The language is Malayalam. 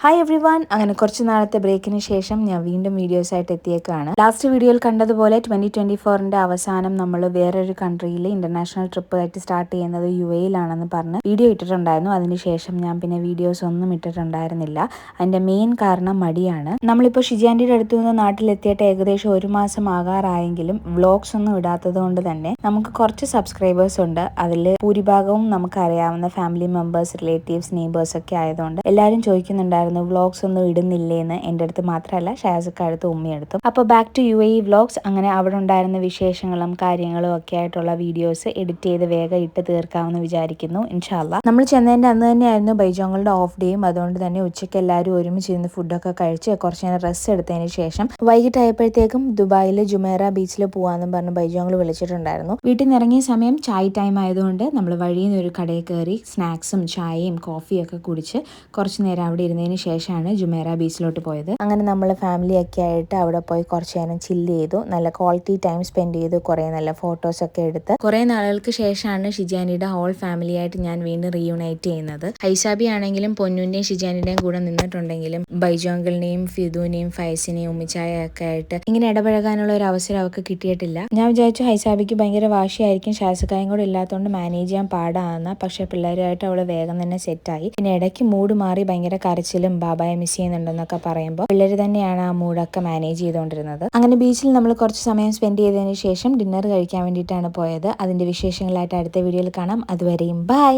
Hi every one. അങ്ങനെ കുറച്ച് നാളത്തെ ബ്രേക്കിന് ശേഷം ഞാൻ വീണ്ടും വീഡിയോസ് ആയിട്ട് എത്തിയേക്കാണ്. ലാസ്റ്റ് വീഡിയോയിൽ കണ്ടതുപോലെ 2024 അവസാനം നമ്മൾ വേറൊരു കൺട്രിയിൽ ഇന്റർനാഷണൽ ട്രിപ്പ് ആയിട്ട് സ്റ്റാർട്ട് ചെയ്യുന്നത് UAE പറഞ്ഞ് വീഡിയോ ഇട്ടിട്ടുണ്ടായിരുന്നു. അതിനുശേഷം ഞാൻ പിന്നെ വീഡിയോസ് ഒന്നും ഇട്ടിട്ടുണ്ടായിരുന്നില്ല. അതിന്റെ മെയിൻ കാരണം മടിയാണ്. നമ്മളിപ്പോൾ ഷിജാൻഡിയുടെ അടുത്ത് നിന്ന് നാട്ടിലെത്തിയിട്ട് ഏകദേശം 1 മാസം ആകാറായെങ്കിലും വ്ളോഗ്സ് ഒന്നും ഇടാത്തത് കൊണ്ട് തന്നെ നമുക്ക് കുറച്ച് സബ്സ്ക്രൈബേഴ്സ് ഉണ്ട്. അതിൽ ഭൂരിഭാഗവും നമുക്ക് അറിയാവുന്ന ഫാമിലി മെമ്പേഴ്സ്, റിലേറ്റീവ്സ്, നെയ്ബേഴ്സ് ഒക്കെ ആയതുകൊണ്ട് എല്ലാവരും ചോദിക്കുന്നുണ്ടായിരുന്നു വ്ളോഗ്സ് ഒന്നും ഇടുന്നില്ലേന്ന്. എൻ്റെ അടുത്ത് മാത്രമല്ല, ഷാസക്ക അടുത്തും ഉമ്മയെടുത്തും. അപ്പോൾ ബാക്ക് ടു UAE വ്ളോഗ്സ്. അങ്ങനെ അവിടെ ഉണ്ടായിരുന്ന വിശേഷങ്ങളും കാര്യങ്ങളും ഒക്കെ ആയിട്ടുള്ള വീഡിയോസ് എഡിറ്റ് ചെയ്ത് വേഗം ഇട്ട് തീർക്കാമെന്ന് വിചാരിക്കുന്നു. ഇൻഷാല്ല. നമ്മൾ ചെന്നതിൻ്റെ അന്ന് തന്നെയായിരുന്നു ബൈജോങ്ങളുടെ ഓഫ് ഡേയും. അതുകൊണ്ട് തന്നെ ഉച്ചയ്ക്ക് എല്ലാവരും ഒരുമിച്ചിരുന്ന് ഫുഡൊക്കെ കഴിച്ച് കുറച്ച് നേരം റെസ്റ്റ് എടുത്തതിന് ശേഷം വൈകിട്ടായപ്പോഴത്തേക്കും ദുബായിൽ ജുമേറ ബീച്ചിൽ പോകാമെന്നും പറഞ്ഞ് ബൈജോങ്ങൾ വിളിച്ചിട്ടുണ്ടായിരുന്നു. വീട്ടിൽ നിന്ന് ഇറങ്ങിയ സമയം ചായ് ടൈം ആയതുകൊണ്ട് നമ്മൾ വഴിയിൽ നിന്ന് ഒരു കടയിൽ കയറി സ്നാക്സും ചായയും കോഫിയും ഒക്കെ കുടിച്ച് കുറച്ച് നേരം അവിടെ ഇരുന്നതിന് ശേഷമാണ് ജുമേറ ബീച്ചിലോട്ട് പോയത്. അങ്ങനെ നമ്മൾ ഫാമിലി ഒക്കെ ആയിട്ട് അവിടെ പോയി കുറച്ച് നേരം ചില്ല് ചെയ്തു. നല്ല ക്വാളിറ്റി ടൈം സ്പെൻഡ് ചെയ്തു. കുറേ നല്ല ഫോട്ടോസ് ഒക്കെ എടുത്ത് കുറേ നാളുകൾക്ക് ശേഷമാണ് ഷിജാനിയുടെ ഹോൾ ഫാമിലി ആയിട്ട് ഞാൻ വീണ്ടും റീയൂണൈറ്റ് ചെയ്യുന്നത്. ഹൈസാബി ആണെങ്കിലും പൊന്നുവിന്റെയും ഷിജാനിയുടെയും കൂടെ നിന്നിട്ടുണ്ടെങ്കിലും ബൈജോങ്കിളിനെയും ഫിദുവിനെയും ഫൈസിനെയും ഉമ്മിച്ചായ ഒക്കെ ആയിട്ട് ഇങ്ങനെ ഇടപഴകാനുള്ള ഒരു അവസരം അവർക്ക് കിട്ടിയിട്ടില്ല. ഞാൻ വിചാരിച്ചു ഹൈസാബിക്ക് ഭയങ്കര വാശിയായിരിക്കും, ഷാസക്കായും കൂടെ ഇല്ലാത്തതുകൊണ്ട് മാനേജ് ചെയ്യാൻ പാടാണ്. പക്ഷെ പിള്ളേരുമായിട്ട് അവള് വേഗം തന്നെ സെറ്റായി. പിന്നെ ഇടയ്ക്ക് മൂഡ് മാറി ഭയങ്കര കരച്ചിലും ബാബായെ മിസ് ചെയ്യുന്നുണ്ടെന്നൊക്കെ പറയുമ്പോൾ പിള്ളേർ തന്നെയാണ് ആ മൂഡൊക്കെ മാനേജ് ചെയ്തുകൊണ്ടിരുന്നത്. അങ്ങനെ ബീച്ചിൽ നമ്മൾ കുറച്ച് സമയം സ്പെൻഡ് ചെയ്തതിന് ശേഷം ഡിന്നർ കഴിക്കാൻ വേണ്ടിയിട്ടാണ് പോയത്. അതിന്റെ വിശേഷങ്ങളായിട്ട് അടുത്ത വീഡിയോയിൽ കാണാം. അതുവരെയും ബൈ.